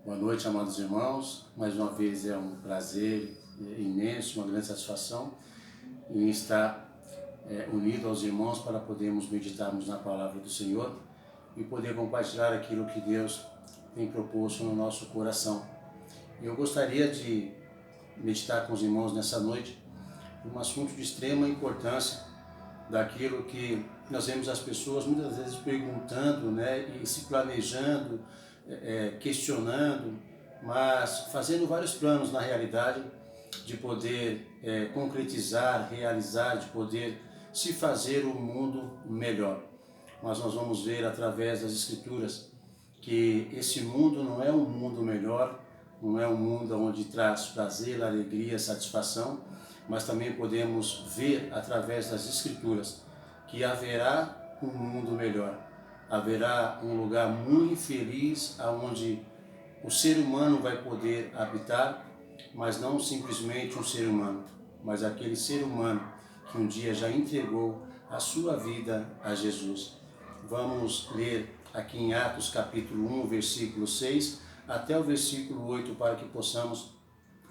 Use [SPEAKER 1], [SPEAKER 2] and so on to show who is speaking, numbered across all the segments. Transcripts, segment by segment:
[SPEAKER 1] Boa noite, amados irmãos. Mais uma vez é um prazer imenso, uma grande satisfação em estar unido aos irmãos para podermos meditarmos na palavra do Senhor e poder compartilhar aquilo que Deus tem proposto no nosso coração. Eu gostaria de meditar com os irmãos nessa noite um assunto de extrema importância, daquilo que nós vemos as pessoas muitas vezes perguntando, e se planejando, questionando, mas fazendo vários planos na realidade de poder concretizar, realizar, de poder se fazer um mundo melhor. Mas nós vamos ver através das Escrituras que esse mundo não é um mundo melhor, não é um mundo onde traz prazer, alegria, satisfação, mas também podemos ver através das Escrituras que haverá um mundo melhor. Haverá um lugar muito feliz onde o ser humano vai poder habitar, mas não simplesmente um ser humano, mas aquele ser humano que um dia já entregou a sua vida a Jesus. Vamos ler aqui em Atos capítulo 1, versículo 6 até o versículo 8 para que possamos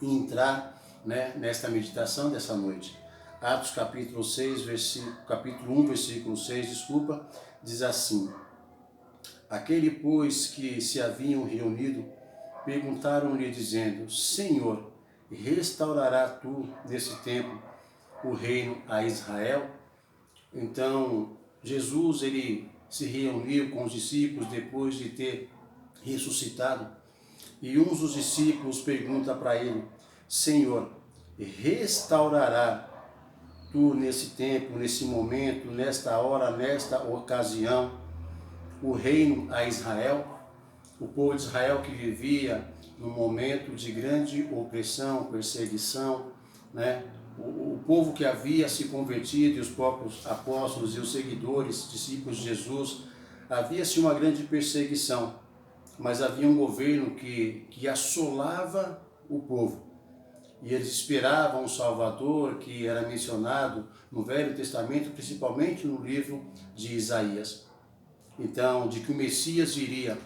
[SPEAKER 1] entrar nesta meditação dessa noite. Atos capítulo 1, versículo 6, diz assim: Aquele, pois, que se haviam reunido, perguntaram-lhe, dizendo: Senhor, restaurará tu nesse tempo o reino a Israel? Então, Jesus, ele se reuniu com os discípulos depois de ter ressuscitado, e um dos discípulos pergunta para ele: Senhor, restaurará tu nesse tempo, nesse momento, nesta hora, nesta ocasião, o reino a Israel? O povo de Israel que vivia num momento de grande opressão, perseguição, O povo que havia se convertido, e os próprios apóstolos e os seguidores, discípulos de Jesus, havia-se uma grande perseguição, mas havia um governo que assolava o povo. E eles esperavam um Salvador que era mencionado no Velho Testamento, principalmente no livro de Isaías. Então, de que o Messias viria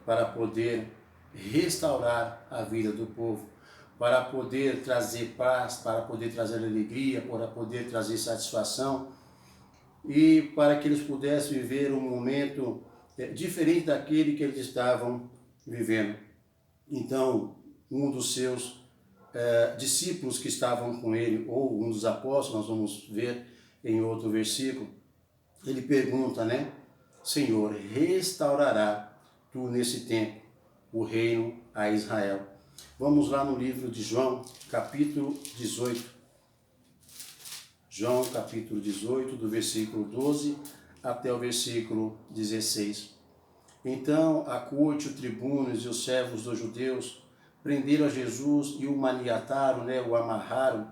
[SPEAKER 1] para poder restaurar a vida do povo, para poder trazer paz, para poder trazer alegria, para poder trazer satisfação e para que eles pudessem viver um momento diferente daquele que eles estavam vivendo. Então, um dos seus discípulos que estavam com ele, ou um dos apóstolos, nós vamos ver em outro versículo, ele pergunta, Senhor, restaurará tu nesse tempo o reino a Israel? Vamos lá no livro de João, capítulo 18. João, capítulo 18, do versículo 12 até o versículo 16. Então a corte, os tribunos e os servos dos judeus prenderam a Jesus e o maniataram, o amarraram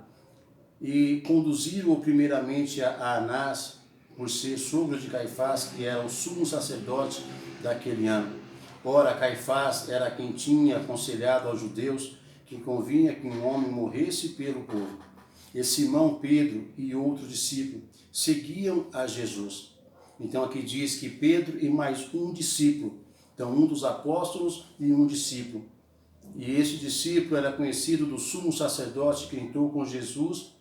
[SPEAKER 1] e conduziram-o primeiramente a Anás, por ser sogro de Caifás, que era o sumo sacerdote daquele ano. Ora, Caifás era quem tinha aconselhado aos judeus que convinha que um homem morresse pelo povo. E Simão, Pedro e outro discípulo seguiam a Jesus. Então aqui diz que Pedro e mais um discípulo, então um dos apóstolos e um discípulo. E esse discípulo era conhecido do sumo sacerdote que entrou com Jesus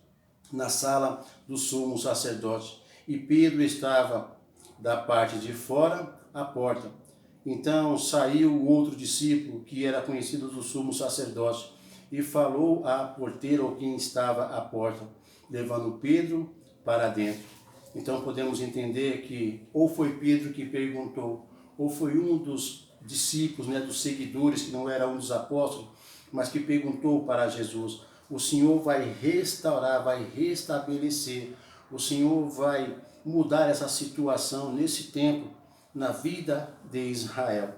[SPEAKER 1] na sala do sumo sacerdote. E Pedro estava da parte de fora à porta. Então saiu o outro discípulo, que era conhecido do sumo sacerdote, e falou à porteira, ou quem estava à porta, levando Pedro para dentro. Então podemos entender que ou foi Pedro que perguntou, ou foi um dos discípulos, dos seguidores, que não era um dos apóstolos, mas que perguntou para Jesus: o Senhor vai restaurar, vai restabelecer, o Senhor vai mudar essa situação nesse tempo na vida de Israel.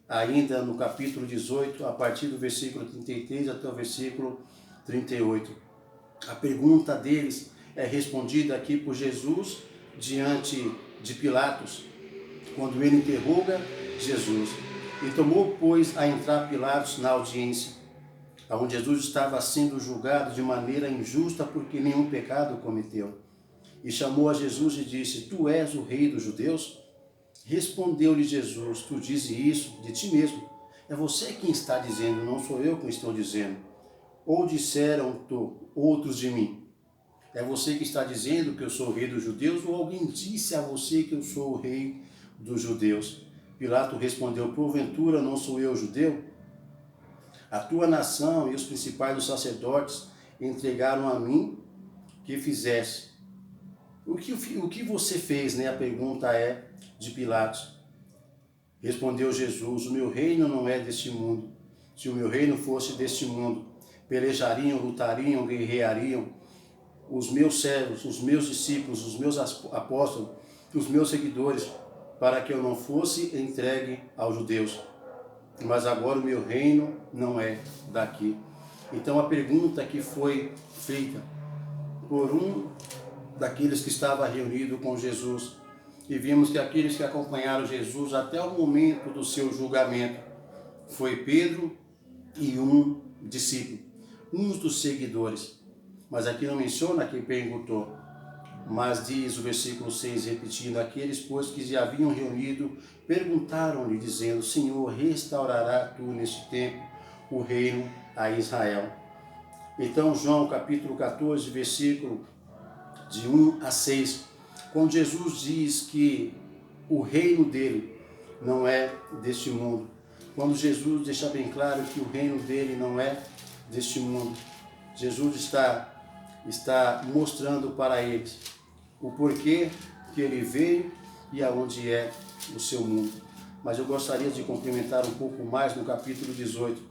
[SPEAKER 1] Ainda no capítulo 18, a partir do versículo 33 até o versículo 38. A pergunta deles é respondida aqui por Jesus diante de Pilatos, quando ele interroga Jesus. E tomou, pois, a entrar Pilatos na audiência, onde Jesus estava sendo julgado de maneira injusta, porque nenhum pecado cometeu. E chamou a Jesus e disse: Tu és o rei dos judeus? Respondeu-lhe Jesus: Tu dizes isso de ti mesmo. É você quem está dizendo, não sou eu quem estou dizendo. Ou disseram outros de mim. É você que está dizendo que eu sou o rei dos judeus, ou alguém disse a você que eu sou o rei dos judeus? Pilato respondeu, porventura não sou eu judeu? A tua nação e os principais dos sacerdotes entregaram a mim que fizesse. O que você fez, né? A pergunta é de Pilatos. Respondeu Jesus, o meu reino não é deste mundo. Se o meu reino fosse deste mundo, pelejariam, lutariam, guerreariam os meus servos, os meus discípulos, os meus apóstolos, os meus seguidores, para que eu não fosse entregue aos judeus. Mas agora o meu reino não é daqui. Então a pergunta que foi feita por um daqueles que estava reunido com Jesus, e vimos que aqueles que acompanharam Jesus até o momento do seu julgamento, foi Pedro e um discípulo, uns dos seguidores. Mas aqui não menciona quem perguntou, mas diz o versículo 6, repetindo, aqueles, pois, que se haviam reunido, perguntaram-lhe, dizendo, Senhor, restaurará tu neste tempo o reino a Israel? Então, João, capítulo 14, versículo de 1 a 6, quando Jesus diz que o reino dele não é deste mundo, quando Jesus deixa bem claro que o reino dele não é deste mundo, Jesus está mostrando para eles o porquê que ele veio e aonde é o seu mundo. Mas eu gostaria de complementar um pouco mais no capítulo 18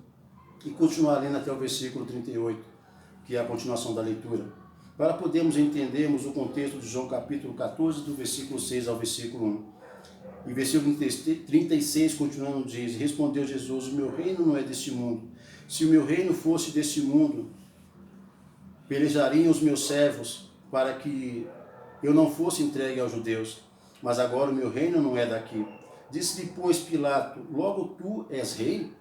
[SPEAKER 1] e continuar lendo até o versículo 38, que é a continuação da leitura, para podermos entendermos o contexto de João capítulo 14, do versículo 6 ao versículo 1. E versículo 36, continuando, diz, respondeu Jesus, o meu reino não é deste mundo. Se o meu reino fosse deste mundo, pelejariam os meus servos para que eu não fosse entregue aos judeus. Mas agora o meu reino não é daqui. Disse-lhe, pois, Pilato, logo tu és rei?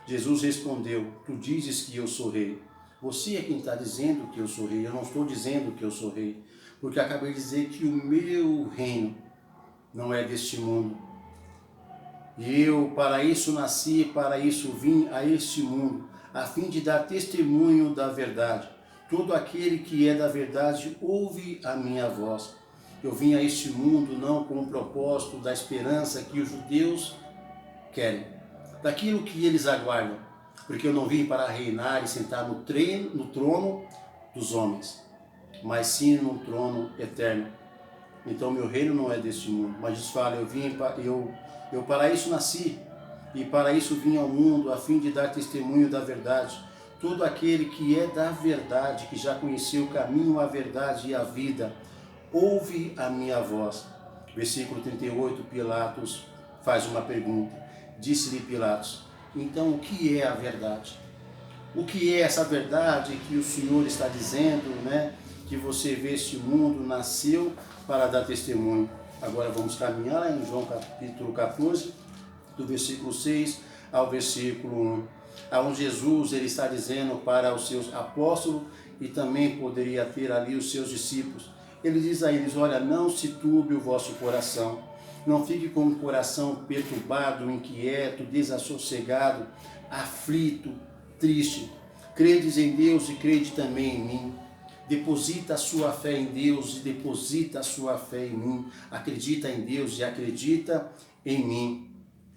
[SPEAKER 1] Jesus respondeu, tu dizes que eu sou rei. Você é quem está dizendo que eu sou rei. Eu não estou dizendo que eu sou rei. Porque acabei de dizer que o meu reino não é deste mundo. E eu para isso nasci, para isso vim a este mundo, a fim de dar testemunho da verdade. Todo aquele que é da verdade ouve a minha voz. Eu vim a este mundo não com o propósito da esperança que os judeus querem, daquilo que eles aguardam, porque eu não vim para reinar e sentar no trono dos homens, mas sim no trono eterno. Então meu reino não é deste mundo, mas Jesus fala, eu para isso nasci e para isso vim ao mundo, a fim de dar testemunho da verdade. Todo aquele que é da verdade, que já conheceu o caminho, a verdade e a vida, ouve a minha voz. Versículo 38, Pilatos faz uma pergunta. Disse-lhe Pilatos, então o que é a verdade? O que é essa verdade que o Senhor está dizendo, né? Que você vê este mundo, nasceu para dar testemunho. Agora vamos caminhar em João capítulo 14, do versículo 6 ao versículo 1. Onde Jesus ele está dizendo para os seus apóstolos e também poderia ter ali os seus discípulos. Ele diz a eles, olha, não se turbe o vosso coração, não fique com o coração perturbado, inquieto, desassossegado, aflito, triste. Credes em Deus e crede também em mim. Deposita a sua fé em Deus e deposita a sua fé em mim. Acredita em Deus e acredita em mim.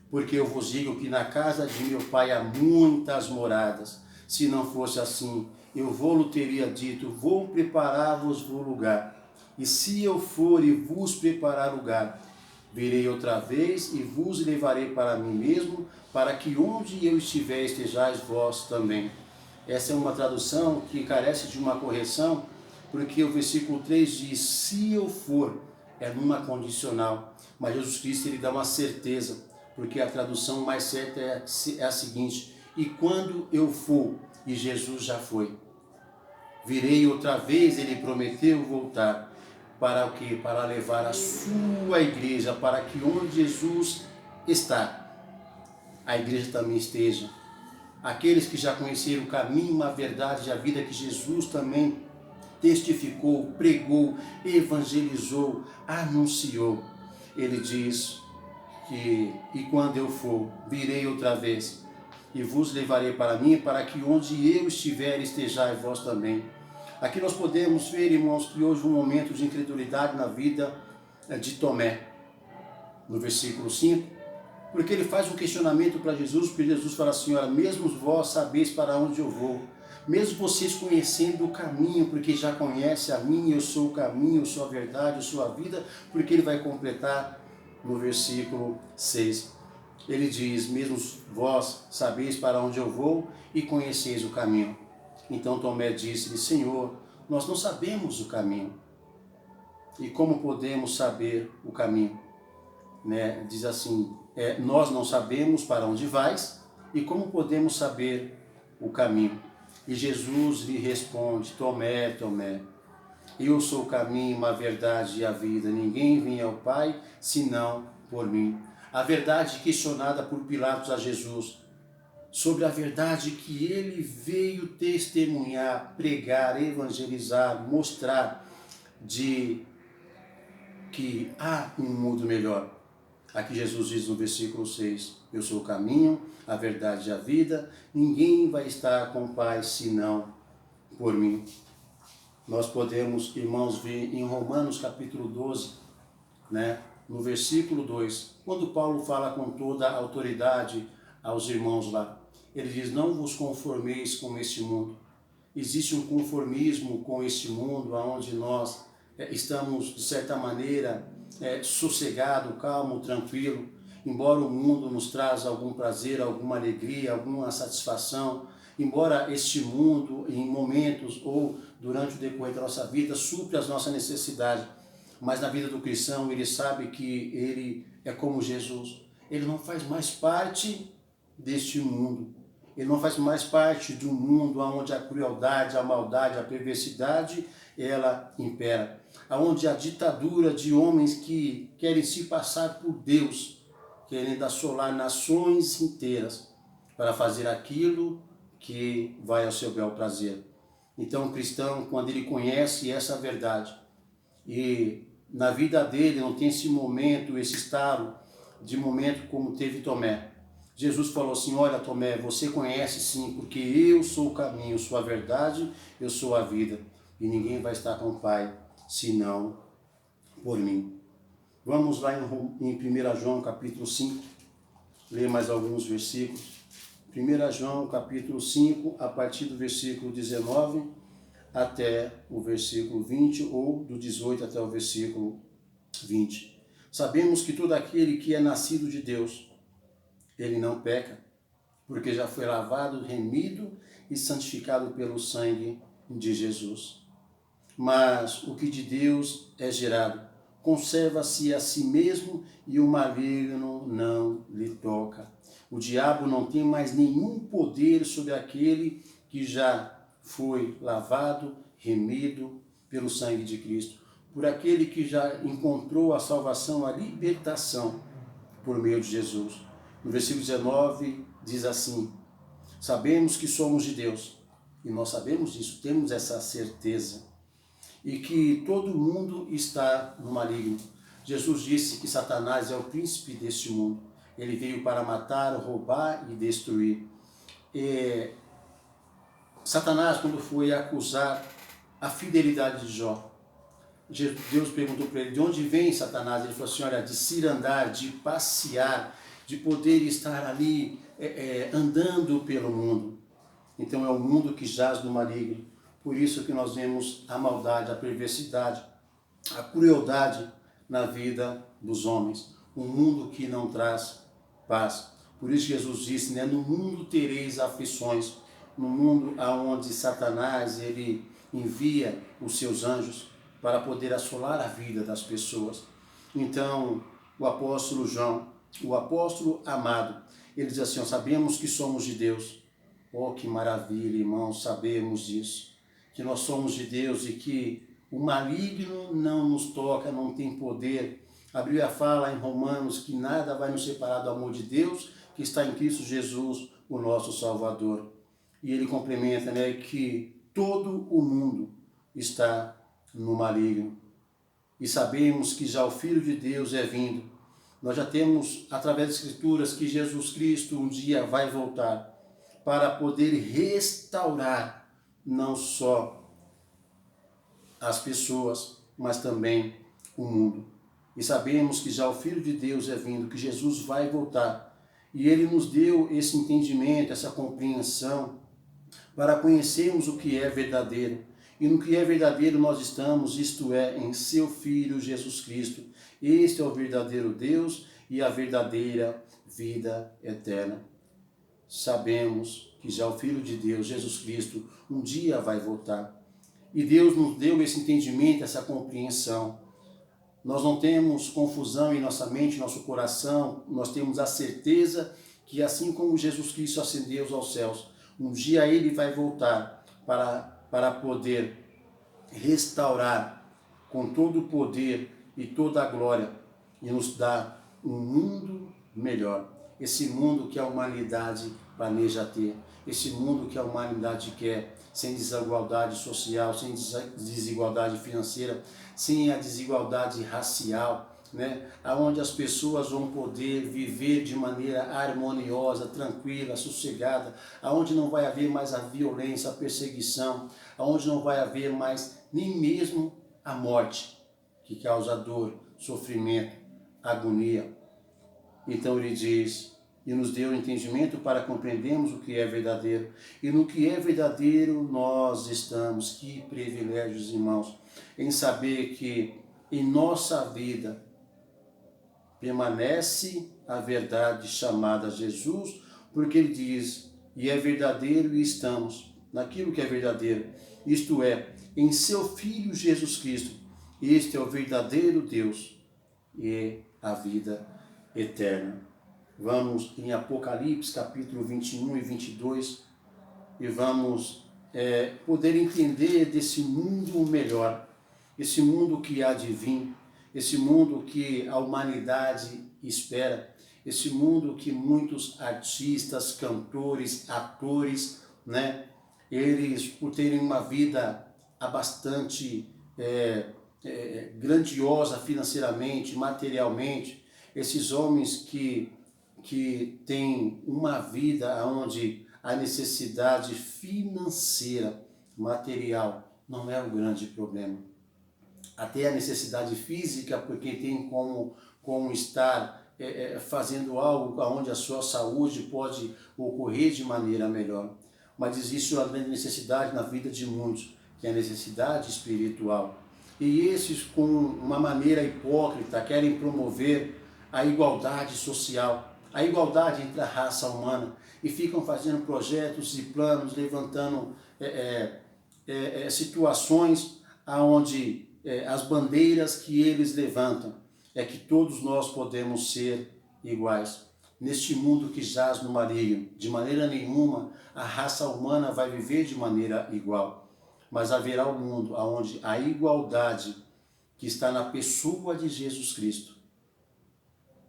[SPEAKER 1] Porque eu vos digo que na casa de meu pai há muitas moradas. Se não fosse assim, eu vou-lhe teria dito, vou preparar-vos lugar. E se eu for e vos preparar lugar, virei outra vez e vos levarei para mim mesmo, para que onde eu estiver estejais vós também. Essa é uma tradução que carece de uma correção, porque o versículo 3 diz, se eu for, é numa condicional. Mas Jesus Cristo ele dá uma certeza, porque a tradução mais certa é a seguinte, e quando eu for, e Jesus já foi. Virei outra vez, ele prometeu voltar. Para o quê? Para levar a sua igreja, para que onde Jesus está, a igreja também esteja. Aqueles que já conheceram o caminho, a verdade e a vida que Jesus também testificou, pregou, evangelizou, anunciou. Ele diz que, e quando eu for, virei outra vez, e vos levarei para mim, para que onde eu estiver estejais vós também. Aqui nós podemos ver, irmãos, que houve um momento de incredulidade na vida de Tomé, no versículo 5, porque ele faz um questionamento para Jesus, porque Jesus fala assim, olha, mesmo vós sabeis para onde eu vou, mesmo vocês conhecendo o caminho, porque já conhece a mim, eu sou o caminho, eu sou a verdade, eu sou a vida, porque ele vai completar no versículo 6. Ele diz, mesmo vós sabeis para onde eu vou e conheceis o caminho. Então Tomé disse-lhe, Senhor, nós não sabemos o caminho. E como podemos saber o caminho? Né? Diz assim, nós não sabemos para onde vais e como podemos saber o caminho? E Jesus lhe responde, Tomé, Tomé, eu sou o caminho, a verdade e a vida. Ninguém vem ao Pai senão por mim. A verdade questionada por Pilatos a Jesus, sobre a verdade que ele veio testemunhar, pregar, evangelizar, mostrar de que há um mundo melhor. Aqui Jesus diz no versículo 6, eu sou o caminho, a verdade e a vida, ninguém vai estar com o Pai senão por mim. Nós podemos, irmãos, ver em Romanos capítulo 12, né, no versículo 2, quando Paulo fala com toda a autoridade aos irmãos lá, ele diz, não vos conformeis com este mundo. Existe um conformismo com este mundo, onde nós estamos, de certa maneira, sossegado, calmo, tranquilo, embora o mundo nos traz algum prazer, alguma alegria, alguma satisfação, embora este mundo, em momentos ou durante o decorrer da nossa vida, supre as nossas necessidades, mas na vida do cristão ele sabe que ele é como Jesus, ele não faz mais parte deste mundo, ele não faz mais parte do mundo onde a crueldade, a maldade, a perversidade, ela impera, onde a ditadura de homens que querem se passar por Deus, querendo assolar nações inteiras para fazer aquilo que vai ao seu bel prazer. Então o cristão, quando ele conhece essa verdade, e na vida dele não tem esse momento, esse estado de momento como teve Tomé, Jesus falou assim, olha Tomé, você conhece sim, porque eu sou o caminho, eu sou a verdade, eu sou a vida, e ninguém vai estar com o Pai senão por mim. Vamos lá em 1 João capítulo 5, ler mais alguns versículos. 1 João capítulo 5, a partir do versículo 19 até o versículo 20, ou do 18 até o versículo 20. Sabemos que todo aquele que é nascido de Deus, ele não peca, porque já foi lavado, remido e santificado pelo sangue de Jesus. Mas o que de Deus é gerado, conserva-se a si mesmo e o maligno não lhe toca. O diabo não tem mais nenhum poder sobre aquele que já foi lavado, remido pelo sangue de Cristo, por aquele que já encontrou a salvação, a libertação por meio de Jesus. No versículo 19 diz assim, sabemos que somos de Deus, e nós sabemos disso, temos essa certeza, e que todo mundo está no maligno. Jesus disse que Satanás é o príncipe deste mundo. Ele veio para matar, roubar e destruir. Satanás, quando foi acusar a fidelidade de Jó, Deus perguntou para ele, de onde vem Satanás? Ele falou assim, olha, de cirandar, de passear, de poder estar ali andando pelo mundo. Então é o mundo que jaz no maligno. Por isso que nós vemos a maldade, a perversidade, a crueldade na vida dos homens. Um mundo que não traz paz. Por isso Jesus disse, né, no mundo tereis aflições. No mundo onde Satanás ele envia os seus anjos para poder assolar a vida das pessoas. Então o apóstolo João, o apóstolo amado, ele diz assim, sabemos que somos de Deus. Oh, que maravilha, irmãos, sabemos disso. Que nós somos de Deus e que o maligno não nos toca, não tem poder. A Bíblia fala em Romanos que nada vai nos separar do amor de Deus, que está em Cristo Jesus, o nosso Salvador. E ele complementa, né, que todo o mundo está no maligno. E sabemos que já o Filho de Deus é vindo. Nós já temos, através das Escrituras, que Jesus Cristo um dia vai voltar. para poder restaurar não só as pessoas, mas também o mundo. E sabemos que já o Filho de Deus é vindo, que Jesus vai voltar. E Ele nos deu esse entendimento, essa compreensão, para conhecermos o que é verdadeiro. E no que é verdadeiro nós estamos, isto é, em seu Filho Jesus Cristo. Este é o verdadeiro Deus e a verdadeira vida eterna. Sabemos que já o Filho de Deus, Jesus Cristo, um dia vai voltar. E Deus nos deu esse entendimento, essa compreensão. Nós não temos confusão em nossa mente, nosso coração, nós temos a certeza que assim como Jesus Cristo ascendeu aos céus, um dia Ele vai voltar para poder restaurar com todo o poder e toda a glória e nos dar um mundo melhor. Esse mundo que a humanidade planeja ter, esse mundo que a humanidade quer, sem desigualdade social, sem desigualdade financeira, sem a desigualdade racial, né? Onde as pessoas vão poder viver de maneira harmoniosa, tranquila, sossegada, aonde não vai haver mais a violência, a perseguição, aonde não vai haver mais nem mesmo a morte, que causa dor, sofrimento, agonia. Então ele diz, e nos deu entendimento para compreendermos o que é verdadeiro. E no que é verdadeiro nós estamos. Que privilégios, irmãos, em saber que em nossa vida permanece a verdade chamada Jesus, porque ele diz, e é verdadeiro e estamos naquilo que é verdadeiro, isto é, em seu Filho Jesus Cristo. Este é o verdadeiro Deus e a vida eterna. Vamos em Apocalipse, capítulo 21 e 22, e vamos poder entender desse mundo melhor, esse mundo que há de vir, esse mundo que a humanidade espera, esse mundo que muitos artistas, cantores, atores, né, eles, por terem uma vida bastante grandiosa financeiramente, materialmente, esses homens que têm uma vida onde a necessidade financeira, material, não é o grande problema. Até a necessidade física, porque tem como estar fazendo algo onde a sua saúde pode ocorrer de maneira melhor. Mas existe uma grande necessidade na vida de muitos, que é a necessidade espiritual. E esses, com uma maneira hipócrita, querem promover a igualdade social, a igualdade entre a raça humana, e ficam fazendo projetos e planos, levantando situações onde as bandeiras que eles levantam é que todos nós podemos ser iguais. Neste mundo que jaz no maligno, de maneira nenhuma a raça humana vai viver de maneira igual, mas haverá um mundo onde a igualdade que está na pessoa de Jesus Cristo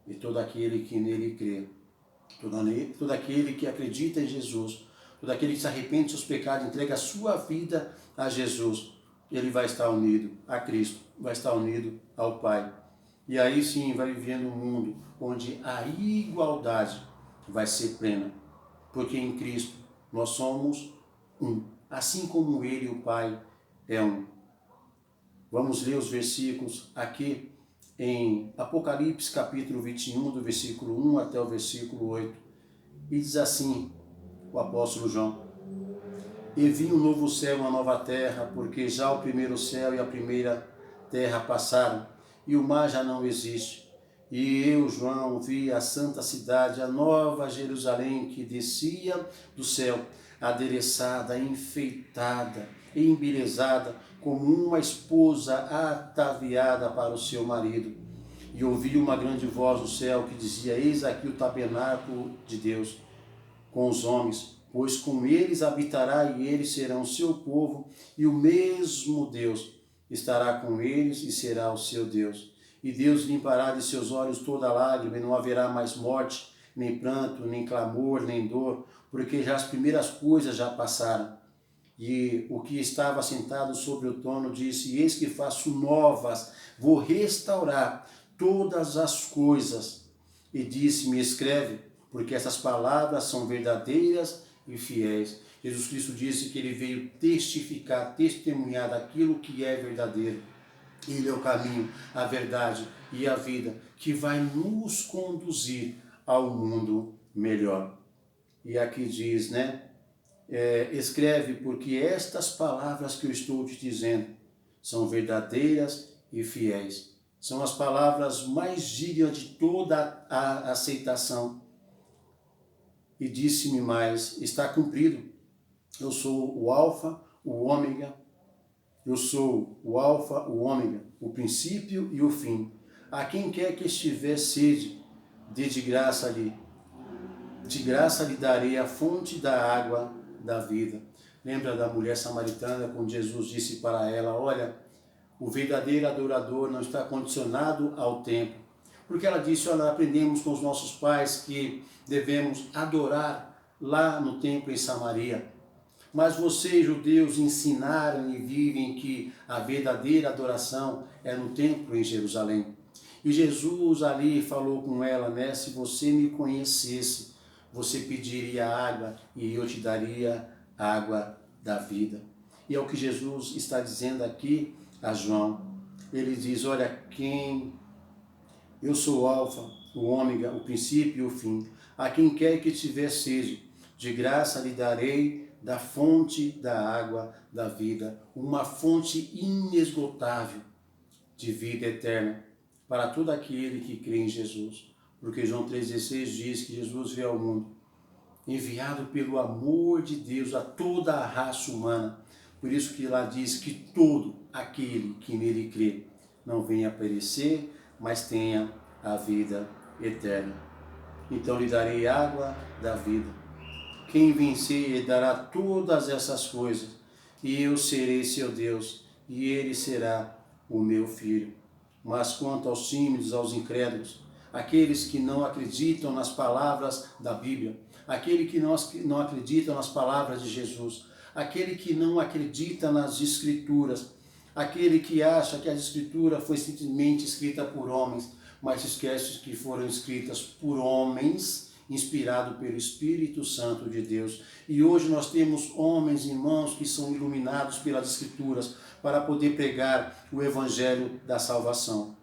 [SPEAKER 1] e todo aquele que nele crê, todo aquele que acredita em Jesus, todo aquele que se arrepende dos seus pecados, entrega a sua vida a Jesus, ele vai estar unido a Cristo, vai estar unido ao Pai. E aí sim vai vivendo um mundo onde a igualdade vai ser plena, porque em Cristo nós somos um, assim como Ele, o Pai, é um. Vamos ler os versículos aqui em Apocalipse capítulo 21, do versículo 1 até o versículo 8. E diz assim o apóstolo João: E vi um novo céu e uma nova terra, porque já o primeiro céu e a primeira terra passaram, e o mar já não existe. E eu, João, vi a santa cidade, a nova Jerusalém, que descia do céu, adereçada, enfeitada, embelezada, como uma esposa ataviada para o seu marido. E ouvi uma grande voz do céu que dizia: Eis aqui o tabernáculo de Deus com os homens, pois com eles habitará e eles serão seu povo, e o mesmo Deus estará com eles e será o seu Deus. E Deus limpará de seus olhos toda lágrima, e não haverá mais morte, nem pranto, nem clamor, nem dor, porque já as primeiras coisas já passaram. E o que estava sentado sobre o trono disse: Eis que faço novas, vou restaurar todas as coisas. E disse-me: Escreve, porque essas palavras são verdadeiras e fiéis. Jesus Cristo disse que ele veio testificar, testemunhar daquilo que é verdadeiro. Ele é o caminho, a verdade e a vida que vai nos conduzir ao mundo melhor. E aqui diz, né? Escreve, porque estas palavras que eu estou te dizendo são verdadeiras e fiéis. São as palavras mais dignas de toda a aceitação. E disse-me mais, está cumprido. Eu sou o alfa, o ômega. Eu sou o alfa, o ômega, o princípio e o fim. A quem quer que estiver sede, dê de graça lhe darei a fonte da água da vida. Lembra da mulher samaritana, quando Jesus disse para ela, olha, o verdadeiro adorador não está condicionado ao templo. Porque ela disse, olha, aprendemos com os nossos pais que devemos adorar lá no templo em Samaria. Mas vocês, judeus, ensinaram e vivem que a verdadeira adoração é no templo em Jerusalém. E Jesus ali falou com ela, né? Se você me conhecesse, você pediria água e eu te daria água da vida. E é o que Jesus está dizendo aqui a João. Ele diz, olha, eu sou o alfa, o ômega, o princípio e o fim. A quem quer que tiver sede, de graça lhe darei da fonte da água da vida, uma fonte inesgotável de vida eterna para todo aquele que crê em Jesus. Porque João 3,16 diz que Jesus veio ao mundo, enviado pelo amor de Deus a toda a raça humana. Por isso que lá diz que todo aquele que nele crê não venha a perecer, mas tenha a vida eterna. Então lhe darei água da vida. Quem vencer, ele dará todas essas coisas, e eu serei seu Deus, e ele será o meu filho. Mas quanto aos tímidos, aos incrédulos, aqueles que não acreditam nas palavras da Bíblia, aquele que não acredita nas palavras de Jesus, aquele que não acredita nas Escrituras, aquele que acha que a Escritura foi simplesmente escrita por homens, mas esquece que foram escritas por homens, inspirado pelo Espírito Santo de Deus. E hoje nós temos homens e irmãos que são iluminados pelas Escrituras para poder pregar o Evangelho da salvação.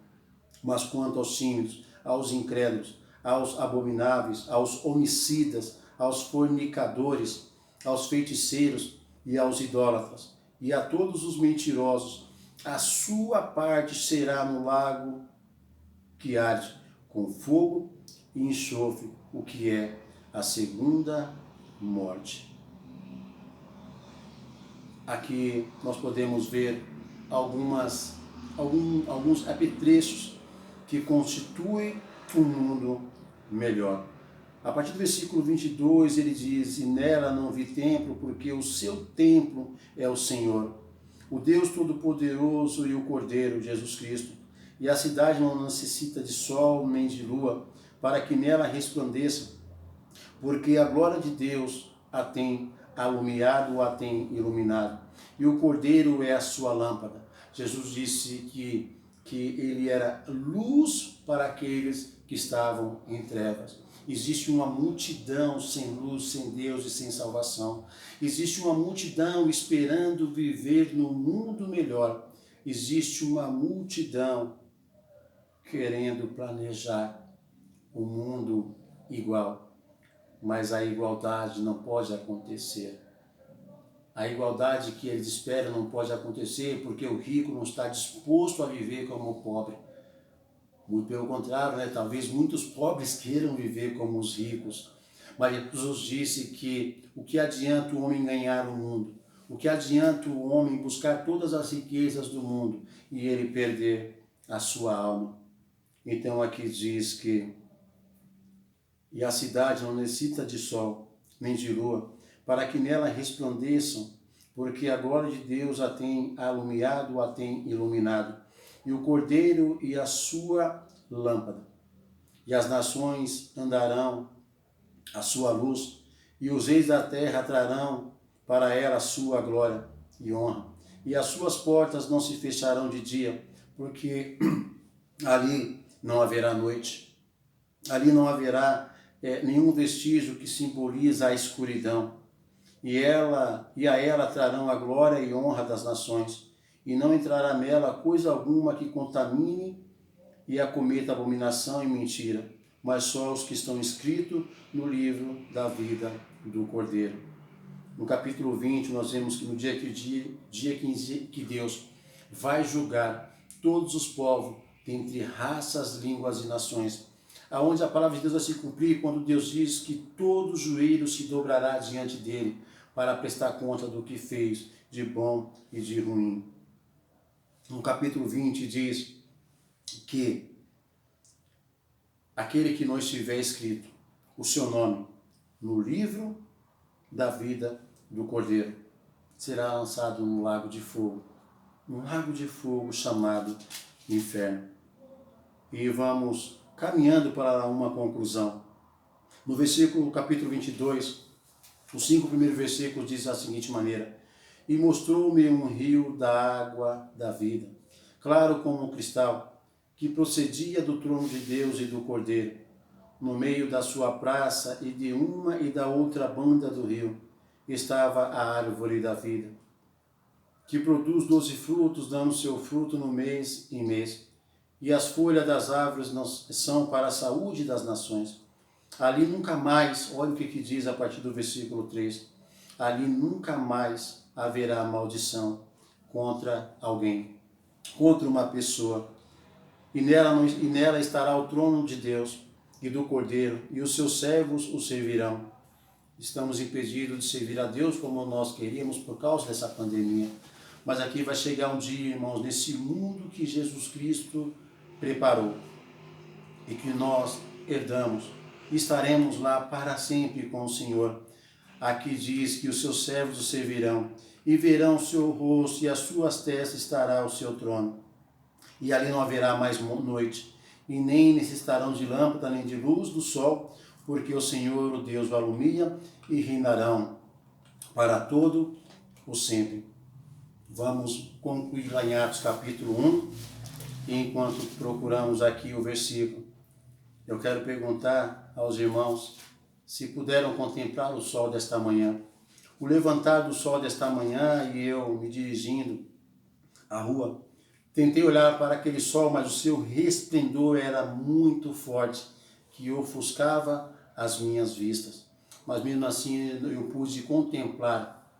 [SPEAKER 1] Mas quanto aos tímidos, aos incrédulos, aos abomináveis, aos homicidas, aos fornicadores, aos feiticeiros e aos idólatras, e a todos os mentirosos, a sua parte será no lago que arde com fogo e enxofre, o que é a segunda morte. Aqui nós podemos ver alguns apetrechos que constituem um mundo melhor. A partir do versículo 22 ele diz, e nela não vi templo, porque o seu templo é o Senhor, o Deus Todo-Poderoso e o Cordeiro, Jesus Cristo. E a cidade não necessita de sol nem de lua, para que nela resplandeça, porque a glória de Deus a tem alumiado, a tem iluminado. E o Cordeiro é a sua lâmpada. Jesus disse que ele era luz para aqueles que estavam em trevas. Existe uma multidão sem luz, sem Deus e sem salvação. Existe uma multidão esperando viver no mundo melhor. Existe uma multidão querendo planejar o mundo igual. Mas a igualdade não pode acontecer. A igualdade que eles esperam não pode acontecer porque o rico não está disposto a viver como o pobre. Muito pelo contrário, né? Talvez muitos pobres queiram viver como os ricos. Mas Jesus disse que o que adianta o homem ganhar o mundo? O que adianta o homem buscar todas as riquezas do mundo e ele perder a sua alma? Então aqui diz que e a cidade não necessita de sol nem de lua, para que nela resplandeçam, porque a glória de Deus a tem alumiado, a tem iluminado, e o Cordeiro e a sua lâmpada. E as nações andarão à sua luz, e os reis da terra trarão para ela a sua glória e honra. E as suas portas não se fecharão de dia, porque ali não haverá noite, ali não haverá nenhum vestígio que simboliza a escuridão. e a ela trarão a glória e honra das nações, e não entrará nela coisa alguma que contamine e acometa abominação e mentira, mas só os que estão escritos no livro da vida do Cordeiro. No capítulo 20, nós vemos que no dia que Deus vai julgar todos os povos, dentre raças, línguas e nações, aonde a palavra de Deus vai se cumprir quando Deus diz que todo joelho se dobrará diante dele para prestar conta do que fez de bom e de ruim. No capítulo 20 diz que aquele que não estiver escrito o seu nome no livro da vida do Cordeiro será lançado num lago de fogo chamado inferno. E vamos caminhando para uma conclusão. No capítulo 22, os 5 primeiros versículos diz da seguinte maneira: e mostrou-me um rio da água da vida, claro como um cristal, que procedia do trono de Deus e do Cordeiro. No meio da sua praça e de uma e da outra banda do rio estava a árvore da vida, que produz 12 frutos, dando seu fruto no mês em mês. E as folhas das árvores são para a saúde das nações. Ali nunca mais, olha o que diz a partir do versículo 3, ali nunca mais haverá maldição contra alguém, contra uma pessoa. E nela estará o trono de Deus e do Cordeiro, e os seus servos o servirão. Estamos impedidos de servir a Deus como nós queríamos por causa dessa pandemia. Mas aqui vai chegar um dia, irmãos, nesse mundo que Jesus Cristo preparou e que nós herdamos. Estaremos lá para sempre com o Senhor. Aqui diz que os seus servos o servirão e verão o seu rosto, e as suas testas estará o seu trono. E ali não haverá mais noite, e nem necessitarão de lâmpada nem de luz do sol, porque o Senhor, o Deus, o alumia, e reinarão para todo o sempre. Vamos concluir lá em Atos capítulo 1, e enquanto procuramos aqui o versículo, eu quero perguntar aos irmãos se puderam contemplar o sol desta manhã. O levantar do sol desta manhã, e eu me dirigindo à rua, tentei olhar para aquele sol, mas o seu resplendor era muito forte, que ofuscava as minhas vistas. Mas mesmo assim eu pude contemplar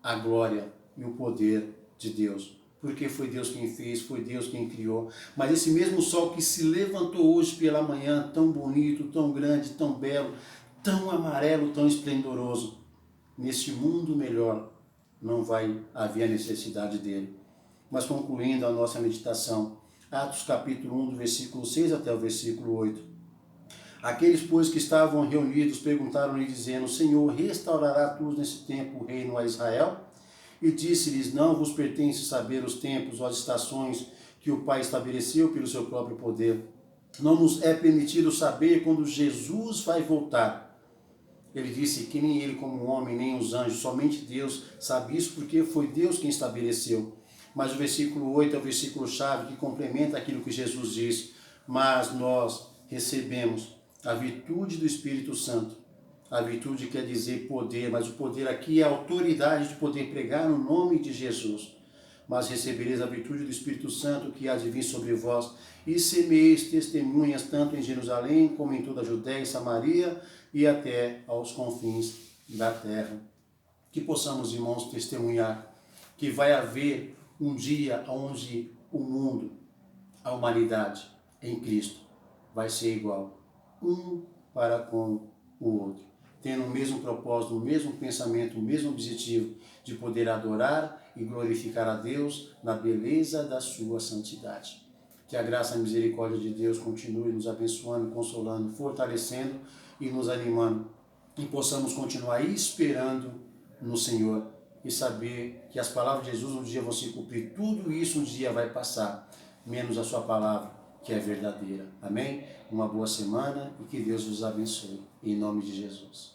[SPEAKER 1] a glória e o poder de Deus. Porque foi Deus quem fez, foi Deus quem criou. Mas esse mesmo sol que se levantou hoje pela manhã, tão bonito, tão grande, tão belo, tão amarelo, tão esplendoroso, nesse mundo melhor não vai haver a necessidade dele. Mas concluindo a nossa meditação, Atos capítulo 1, do versículo 6 até o versículo 8. Aqueles, pois, que estavam reunidos perguntaram-lhe, dizendo: Senhor, restaurará tu nesse tempo o reino a Israel? E disse-lhes: não vos pertence saber os tempos ou as estações que o Pai estabeleceu pelo seu próprio poder. Não nos é permitido saber quando Jesus vai voltar. Ele disse que nem ele como homem, nem os anjos, somente Deus sabe isso, porque foi Deus quem estabeleceu. Mas o versículo 8 é o versículo-chave que complementa aquilo que Jesus disse. Mas nós recebemos a virtude do Espírito Santo. A virtude quer dizer poder, mas o poder aqui é a autoridade de poder pregar no nome de Jesus. Mas recebereis a virtude do Espírito Santo que há de vir sobre vós, e semeis testemunhas tanto em Jerusalém como em toda a Judéia e Samaria e até aos confins da terra. Que possamos, irmãos, testemunhar que vai haver um dia onde o mundo, a humanidade em Cristo vai ser igual, um para com o outro, tendo o mesmo propósito, o mesmo pensamento, o mesmo objetivo de poder adorar e glorificar a Deus na beleza da sua santidade. Que a graça e a misericórdia de Deus continue nos abençoando, consolando, fortalecendo e nos animando, e possamos continuar esperando no Senhor e saber que as palavras de Jesus um dia vão se cumprir. Tudo isso um dia vai passar, menos a sua palavra, que é verdadeira. Amém? Uma boa semana e que Deus vos abençoe. Em nome de Jesus.